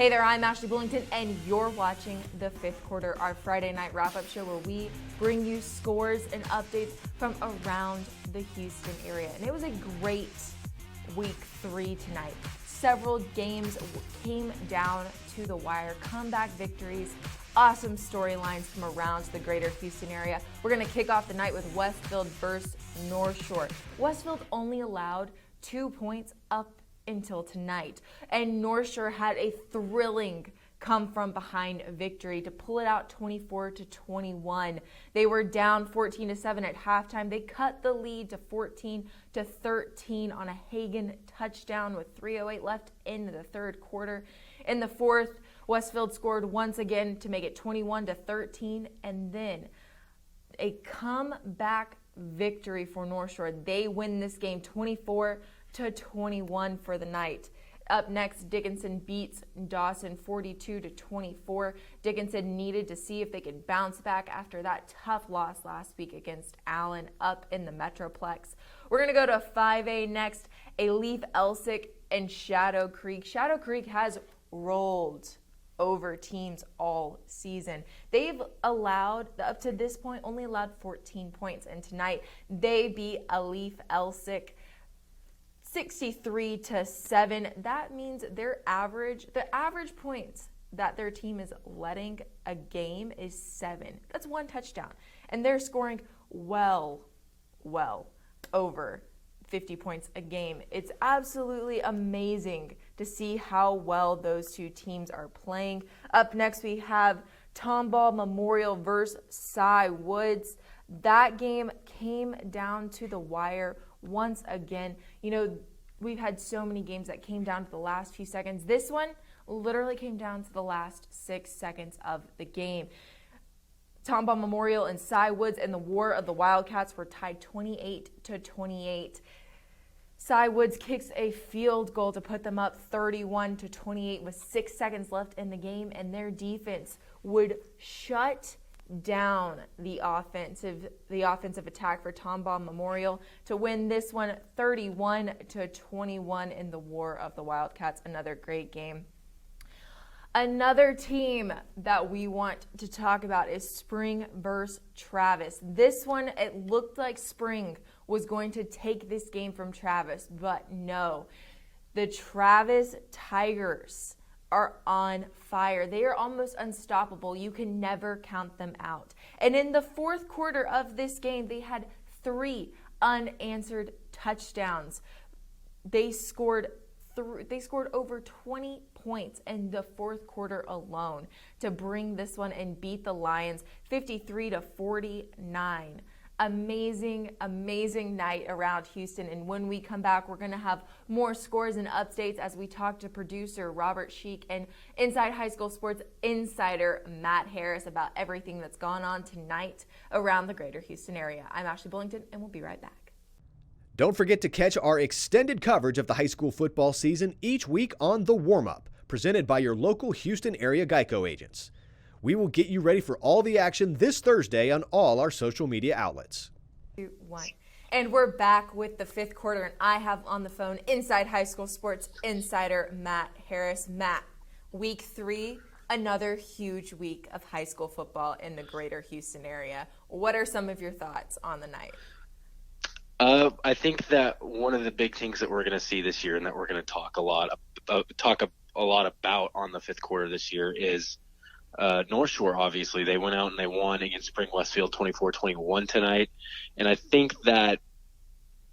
Hey there, I'm Ashley Bullington, and you're watching the fifth quarter, our Friday night wrap-up show where we bring you scores and updates from around the Houston area. And it was a great week 3 tonight. Several games came down to the wire, comeback victories, awesome storylines from around the greater Houston area. We're going to kick off the night with Westfield versus North Shore. Westfield only allowed 2 points up until tonight, and North Shore had a thrilling come from behind victory to pull it out 24-21. They were down 14-7 at halftime. They cut the lead to 14-13 on a Hagan touchdown with 3:08 left in the third quarter. In the fourth, Westfield scored once again to make it 21-13, and then a comeback victory for North Shore. They win this game 24-21 for the night. Up next, Dickinson beats Dawson 42-24. Dickinson needed to see if they could bounce back after that tough loss last week against Allen up in the Metroplex. We're going to go to 5A next. Leaf Elsick and Shadow Creek. Shadow Creek has rolled over teams all season. They've allowed, up to this point, only allowed 14 points. And tonight, they beat Leaf Elsick 63-7. That means the average points that their team is letting a game is 7. That's 1 touchdown. And they're scoring well over 50 points a game. It's absolutely amazing to see how well those two teams are playing. Up next, we have Tomball Memorial versus Cy Woods. That game came down to the wire once again. You know, we've had so many games that came down to the last few seconds. This one literally came down to the last 6 seconds of the game. Tomball Memorial and Cy Woods and the War of the Wildcats were tied 28-28. Cy Woods kicks a field goal to put them up 31-28 with 6 seconds left in the game, and their defense would shut down the offensive attack for Tomball Memorial to win this one 31-21 in the War of the Wildcats. Another great game. Another team that we want to talk about is Spring versus Travis. This one, it looked like Spring was going to take this game from Travis, but no. The Travis Tigers are on fire. They are almost unstoppable. You can never count them out. And in the fourth quarter of this game, they had 3 unanswered touchdowns. They scored over 20 points in the fourth quarter alone to bring this one and beat the Lions 53-49. Amazing night around Houston. And when we come back, we're going to have more scores and updates as we talk to producer Robert Sheik and Inside High School Sports insider Matt Harris about everything that's gone on tonight around the greater Houston area. I'm Ashley Bullington, and we'll be right back. Don't forget to catch our extended coverage of the high school football season each week on The Warm-Up, presented by your local Houston area Geico agents. We will get you ready for all the action this Thursday on all our social media outlets. 2, 1. And we're back with the fifth quarter, and I have on the phone Inside High School Sports insider Matt Harris. Matt, week 3, another huge week of high school football in the greater Houston area. What are some of your thoughts on the night? I think that one of the big things that we're going to see this year and that we're going to talk a lot about on the fifth quarter this year is North Shore. Obviously, they went out and they won against Spring Westfield 24-21 tonight. And I think that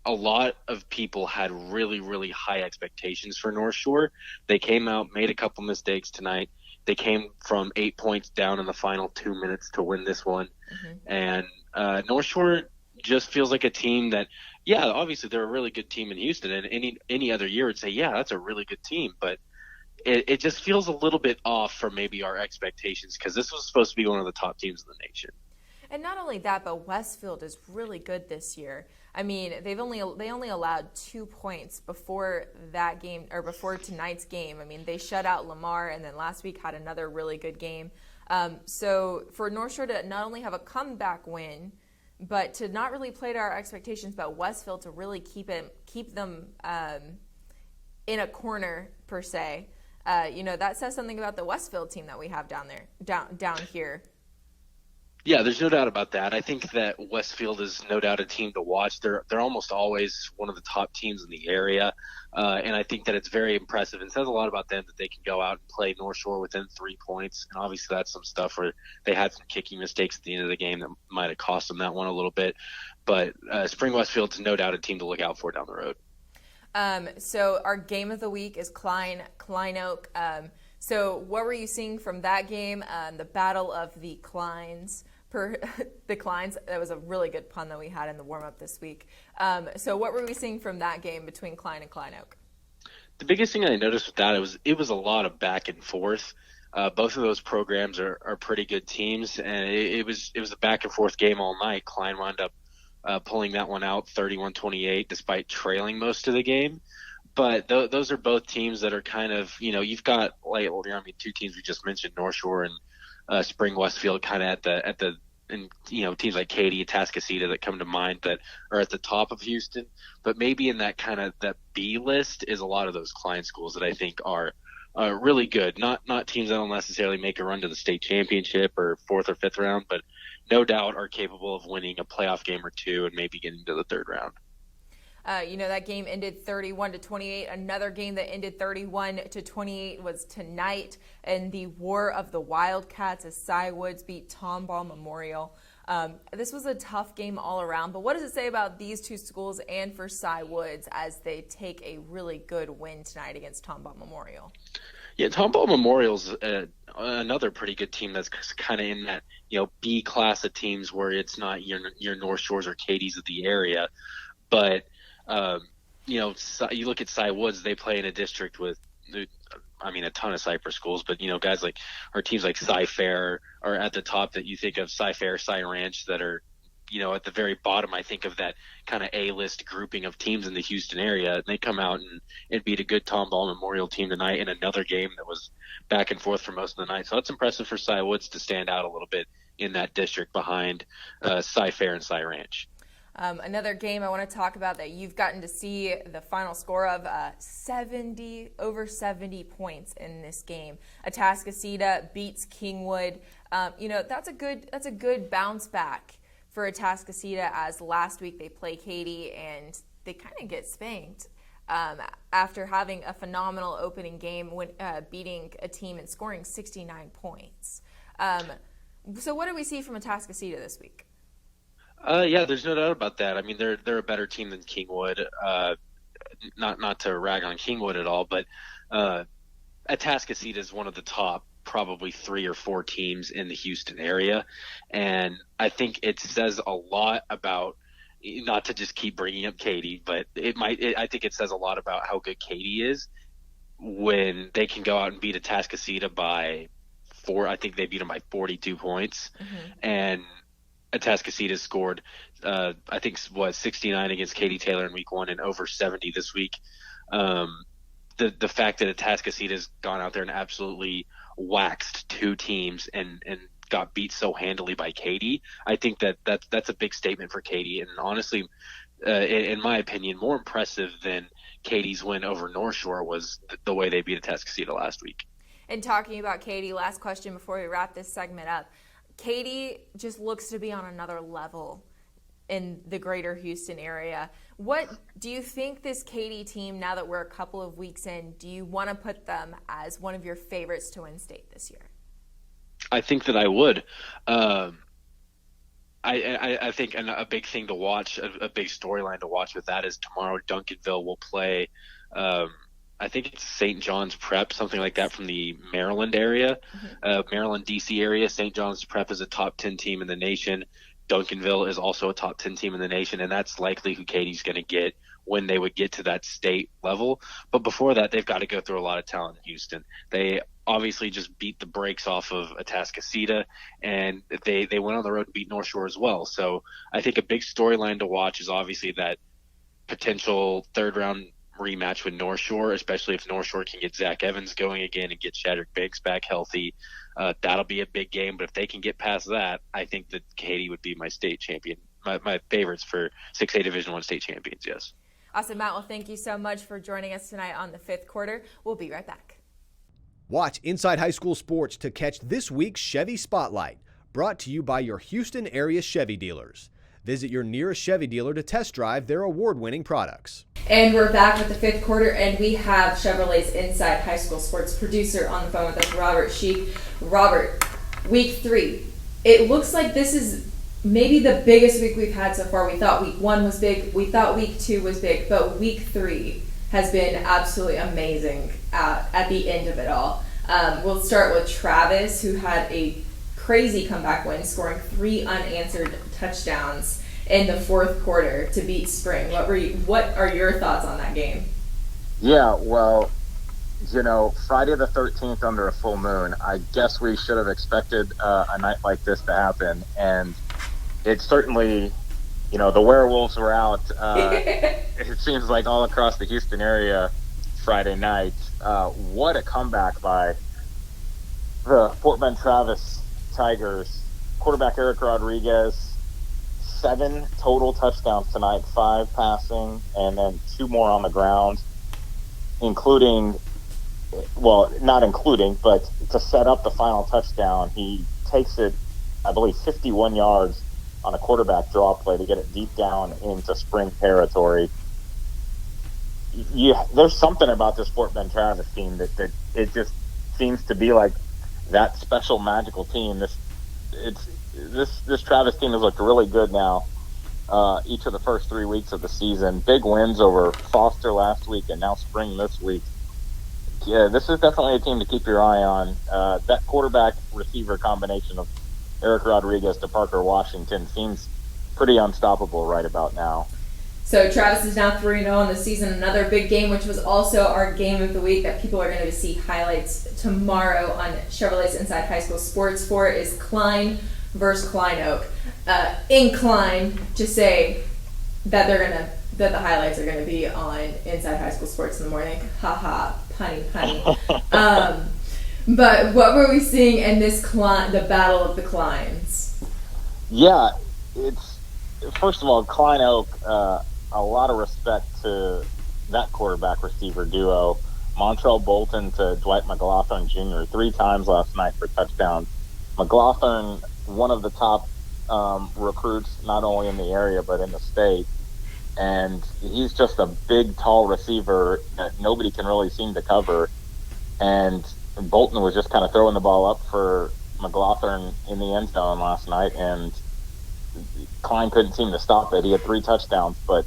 a lot of people had really, really high expectations for North Shore. They came out, made a couple mistakes tonight. They came from 8 points down in the final 2 minutes to win this one. And North Shore just feels like a team that, yeah, obviously they're a really good team in Houston, and any other year would say, yeah, that's a really good team, but it just feels a little bit off from maybe our expectations, because this was supposed to be one of the top teams in the nation. And not only that, but Westfield is really good this year. I mean, they only allowed 2 points before that game, or before tonight's game. I mean, they shut out Lamar, and then last week had another really good game. So for North Shore to not only have a comeback win, but to not really play to our expectations, but Westfield to really keep them in a corner per se. That says something about the Westfield team that we have down there, down here. Yeah, there's no doubt about that. I think that Westfield is no doubt a team to watch. They're almost always one of the top teams in the area, and I think that it's very impressive and says a lot about them that they can go out and play North Shore within 3 points. And obviously, that's some stuff where they had some kicking mistakes at the end of the game that might have cost them that one a little bit. But Spring Westfield's no doubt a team to look out for down the road. So our game of the week is Klein Oak. So what were you seeing from that game? The Battle of the Kleins. The Kleins. That was a really good pun that we had in the warm-up this week. So what were we seeing from that game between Klein and Klein Oak? The biggest thing I noticed with that it was a lot of back and forth. Both of those programs are pretty good teams, and it was a back and forth game all night. Klein wound up pulling that one out 31-28 despite trailing most of the game. But those are both teams that are kind of, you've got two teams we just mentioned, North Shore and Spring Westfield, kind of at the and teams like Katy, Atascocita that come to mind that are at the top of Houston. But maybe in that kind of that B list is a lot of those Klein schools that I think are really good. Not teams that will necessarily make a run to the state championship or 4th or 5th round, but no doubt are capable of winning a playoff game or two and maybe getting to the 3rd round. That game ended 31-28. Another game that ended 31-28 was tonight in the War of the Wildcats as Cy Woods beat Tomball Memorial. This was a tough game all around, but what does it say about these two schools and for Cy Woods as they take a really good win tonight against Tomball Memorial? Yeah, Tomball Memorial's another pretty good team that's kind of in that B class of teams where it's not your North Shores or Katie's of the area, but you look at Cy Woods, they play in a district with, a ton of Cypress schools, but, guys like, or teams like Cy Fair are at the top that you think of, Cy Fair, Cy Ranch, that are, at the very bottom, I think, of that kind of A-list grouping of teams in the Houston area. And they come out and beat a good Tomball Memorial team tonight in another game that was back and forth for most of the night. So it's impressive for Cy Woods to stand out a little bit in that district behind Cy Fair and Cy Ranch. Another game I want to talk about that you've gotten to see the final score of over 70 points in this game. Atascocita beats Kingwood. That's a good bounce back for Atascocita, as last week they play Katy and they kind of get spanked after having a phenomenal opening game when beating a team and scoring 69 points. So what do we see from Atascocita this week? Yeah, there's no doubt about that. I mean, they're a better team than Kingwood. Not to rag on Kingwood at all, but Atascocita is one of the top probably 3 or 4 teams in the Houston area, and I think it says a lot about, not to just keep bringing up Katy, but I think it says a lot about how good Katy is when they can go out and beat Atascocita by 4. I think they beat them by 42 points, and Atascocita scored, I think, 69 against Katy Taylor in week 1 and over 70 this week. The fact that Atascocita has gone out there and absolutely waxed 2 teams and got beat so handily by Katy, I think that's a big statement for Katy. And honestly, in my opinion, more impressive than Katy's win over North Shore was the way they beat Atascocita last week. And talking about Katy, last question before we wrap this segment up. Katy just looks to be on another level in the greater Houston area. What do you think this Katy team, now that we're a couple of weeks in, do you want to put them as one of your favorites to win state this year? I think that I would. I think a big thing to watch, a big storyline to watch with that is tomorrow Duncanville will play I think it's St. John's Prep, something like that, from the Maryland area, Maryland, D.C. area. St. John's Prep is a top 10 team in the nation. Duncanville is also a top 10 team in the nation, and that's likely who Katy's going to get when they would get to that state level. But before that, they've got to go through a lot of talent in Houston. They obviously just beat the brakes off of Atascocita, and they went on the road and beat North Shore as well. So I think a big storyline to watch is obviously that potential 3rd round rematch with North Shore, especially if North Shore can get Zach Evans going again and get Shadrack Banks back healthy. That'll be a big game, but if they can get past that, I think that Katy would be my state champion, my favorites for 6A Division I state champions, yes. Awesome, Matt. Well, thank you so much for joining us tonight on the 5th quarter. We'll be right back. Watch Inside High School Sports to catch this week's Chevy Spotlight, brought to you by your Houston area Chevy dealers. Visit your nearest Chevy dealer to test drive their award-winning products. And we're back with the fifth quarter, and we have Chevrolet's Inside High School Sports producer on the phone with us, Robert Sheik. Robert, week 3. It looks like this is maybe the biggest week we've had so far. We thought week 1 was big. We thought week 2 was big, but week 3 has been absolutely amazing at the end of it all. We'll start with Travis, who had a crazy comeback win, scoring 3 unanswered touchdowns in the fourth quarter to beat Spring. What are your thoughts on that game? Yeah, well, Friday the 13th under a full moon, I guess we should have expected a night like this to happen. And it certainly, the werewolves were out. It seems like all across the Houston area Friday night. What a comeback by the Fort Bend Travis Tigers. Quarterback Eric Rodriguez, 7 total touchdowns tonight, 5 passing, and then 2 more on the ground, not including, but to set up the final touchdown, he takes it, I believe, 51 yards on a quarterback draw play to get it deep down into Spring territory. There's something about this Fort Bend Travis team that it just seems to be like that special magical team. This Travis team has looked really good now. Each of the first 3 weeks of the season, big wins over Foster last week and now Spring this week. Yeah, this is definitely a team to keep your eye on. That quarterback receiver combination of Eric Rodriguez to Parker Washington seems pretty unstoppable right about now. So Travis is now 3-0 on the season. Another big game, which was also our game of the week that people are going to see highlights tomorrow on Chevrolet's Inside High School Sports for, is Klein versus Klein Oak. Inclined to say that that the highlights are going to be on Inside High School Sports in the morning. Ha, punny. But what were we seeing in this the Battle of the Kleins? Yeah, it's first of all, Klein Oak. A lot of respect to that quarterback receiver duo, Montrell Bolton to Dwight McLaughlin Jr. 3 times last night for touchdowns. McLaughlin, one of the top recruits, not only in the area but in the state, and he's just a big, tall receiver that nobody can really seem to cover. And Bolton was just kind of throwing the ball up for McLaughlin in the end zone last night, and Klein couldn't seem to stop it. He had 3 touchdowns, but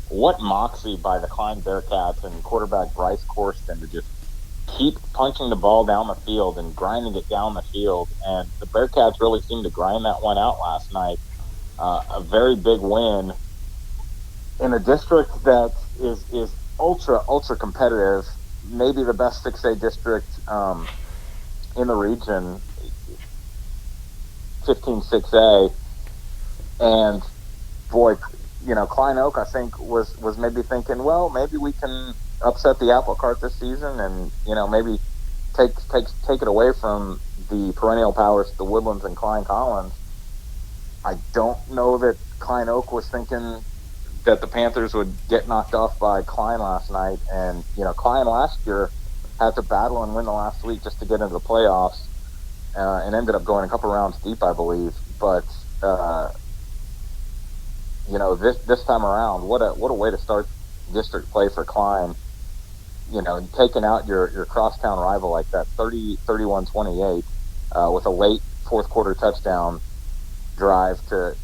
what moxie by the Klein Bearcats and quarterback Bryce Corsten to just keep punching the ball down the field and grinding it down the field. And the Bearcats really seemed to grind that one out last night. A very big win in a district that is ultra competitive, maybe the best 6A district in the region, 15-6A. And boy, Klein Oak, I think, was maybe thinking, well, maybe we can upset the apple cart this season and, maybe take it away from the perennial powers, the Woodlands and Klein Collins. I don't know that Klein Oak was thinking that the Panthers would get knocked off by Klein last night. And, Klein last year had to battle and win the last week just to get into the playoffs and ended up going a couple rounds deep, I believe. But, this time around, what a way to start district play for Klein. Taking out your crosstown rival like that, 31-28, with a late fourth quarter touchdown drive to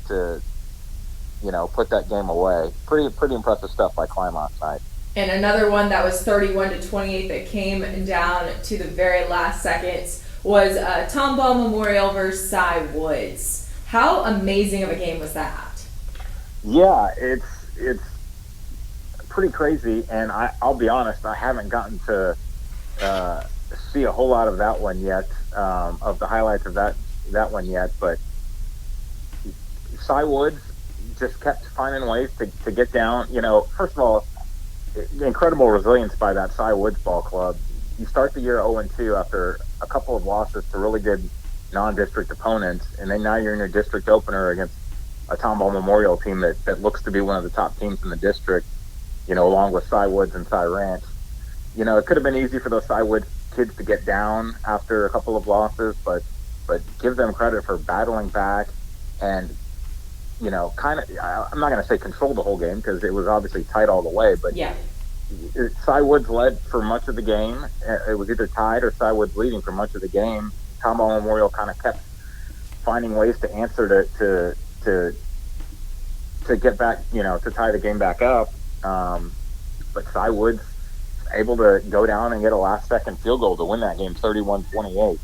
put that game away. Pretty impressive stuff by Klein last night. And another one that was 31-28 that came down to the very last seconds was Tomball Memorial versus Cy Woods. How amazing of a game was that? Yeah, it's pretty crazy, and I'll be honest, I haven't gotten to see a whole lot of that one yet, of the highlights of that one yet, but Cy Woods just kept finding ways to get down. First of all, incredible resilience by that Cy Woods ball club. You start the year 0-2 after a couple of losses to really good non-district opponents, and then now you're in your district opener against a Tomball Memorial team that looks to be one of the top teams in the district, along with Cy Woods and Cy Ranch. It could have been easy for those Cy Woods kids to get down after a couple of losses, but give them credit for battling back and, kind of, I'm not going to say control the whole game because it was obviously tight all the way, but Yeah. Cy Woods led for much of the game. It was either tied or Cy Woods leading for much of the game. Tomball Memorial kind of kept finding ways to answer to get back, to tie the game back up. But Cy Woods able to go down and get a last-second field goal to win that game, 31-28.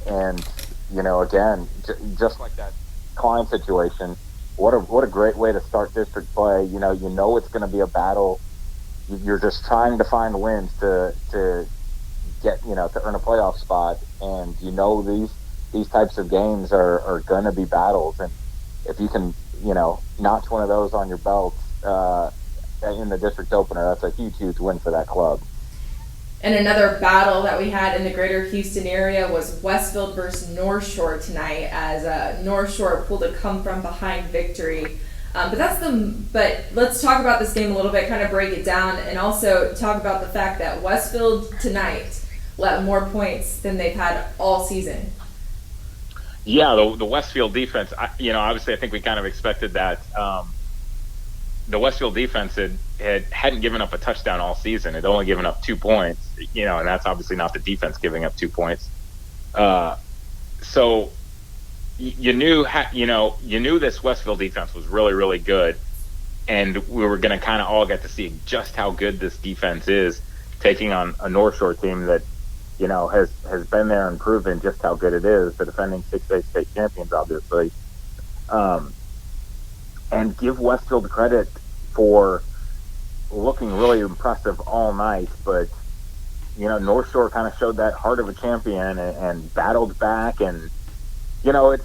And again, just like that Klein situation, what a great way to start district play. It's going to be a battle. You're just trying to find wins to get to earn a playoff spot, and these types of games are going to be battles, and if you can notch one of those on your belt in the district opener, that's a huge win for that club. And another battle that we had in the greater Houston area was Westfield versus North Shore tonight, as North Shore pulled a come-from-behind victory. But let's talk about this game a little bit, kind of break it down, and also talk about the fact that Westfield tonight let more points than they've had all season. Yeah, the Westfield defense, obviously I think we kind of expected that. The Westfield defense hadn't given up a touchdown all season. It only given up 2 points, and that's obviously not the defense giving up 2 points. So you knew this Westfield defense was really, really good, and we were going to kind of all get to see just how good this defense is, taking on a North Shore team that has been there and proven just how good it is, the defending 6A state champions, obviously. And give Westfield credit for looking really impressive all night, but North Shore kind of showed that heart of a champion and battled back, and it's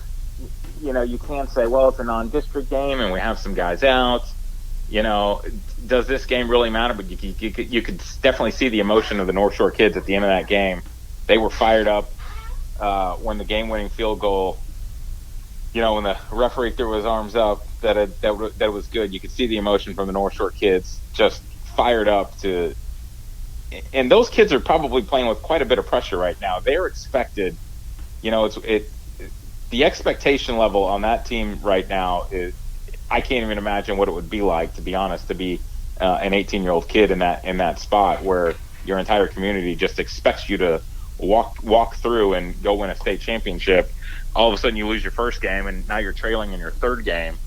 you can't say, well, it's a non-district game and we have some guys out. Does this game really matter? But you could definitely see the emotion of the North Shore kids at the end of that game. They were fired up when the game-winning field goal, when the referee threw his arms up, that was good. You could see the emotion from the North Shore kids, just fired up to. And those kids are probably playing with quite a bit of pressure right now. They're expected, the expectation level on that team right now is, I can't even imagine what it would be like, to be honest, to be an 18-year-old kid in that spot where your entire community just expects you to walk through and go win a state championship. All of a sudden you lose your first game and now you're trailing in your third game.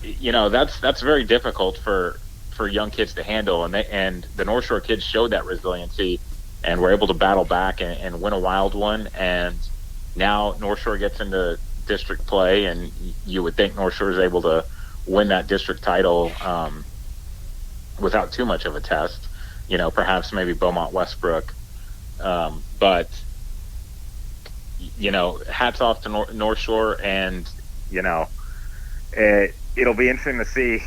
That's very difficult for young kids to handle, and the North Shore kids showed that resiliency and were able to battle back and win a wild one. And now North Shore gets into district play, and you would think North Shore is able to win that district title without too much of a test. Perhaps maybe Beaumont Westbrook, but hats off to North Shore, and it'll be interesting to see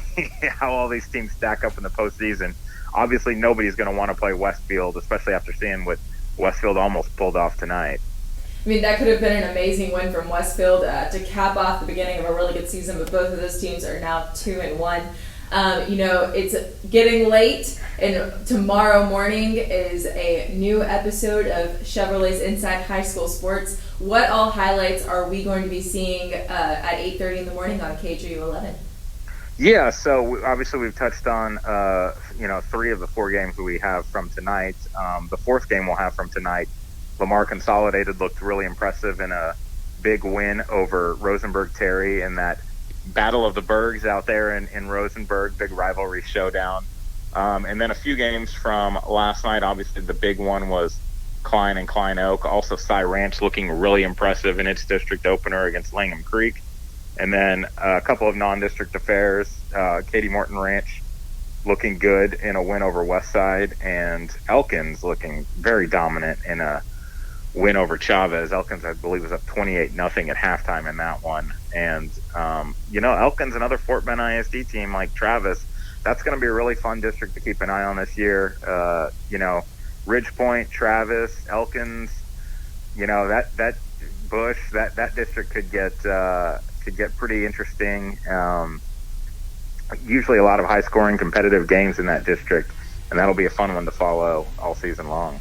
how all these teams stack up in the postseason. Obviously, nobody's going to want to play Westfield, especially after seeing what Westfield almost pulled off tonight. I mean, that could have been an amazing win from Westfield to cap off the beginning of a really good season, but both of those teams are now 2-1. It's getting late, and tomorrow morning is a new episode of Chevrolet's Inside High School Sports. What all highlights are we going to be seeing at 8:30 in the morning on KGU11? Yeah, so obviously we've touched on 3 of the 4 games that we have from tonight. The 4th game we'll have from tonight, Lamar Consolidated looked really impressive in a big win over Rosenberg Terry in that Battle of the Bergs out there in Rosenberg, big rivalry showdown. And then a few games from last night. Obviously the big one was Klein and Klein Oak. Also Cy Ranch looking really impressive in its district opener against Langham Creek. And then a couple of non-district affairs, Katie Morton Ranch looking good in a win over Westside, and Elkins looking very dominant in a win over Chavez. Elkins, I believe, was up 28-0 at halftime in that one. And, Elkins, another Fort Bend ISD team like Travis, that's going to be a really fun district to keep an eye on this year. Ridge Point, Travis, Elkins, that Bush, that district could get pretty interesting. Usually a lot of high-scoring competitive games in that district, and that'll be a fun one to follow all season long.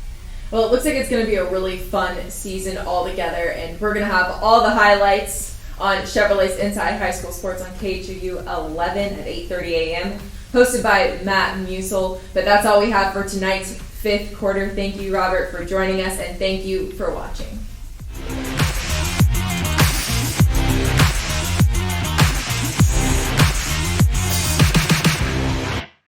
Well, it looks like it's going to be a really fun season altogether, and we're going to have all the highlights on Chevrolet's Inside High School Sports on KHOU 11 at 8:30 a.m., hosted by Matt Musel. But that's all we have for tonight's fifth quarter. Thank you, Robert, for joining us, and thank you for watching.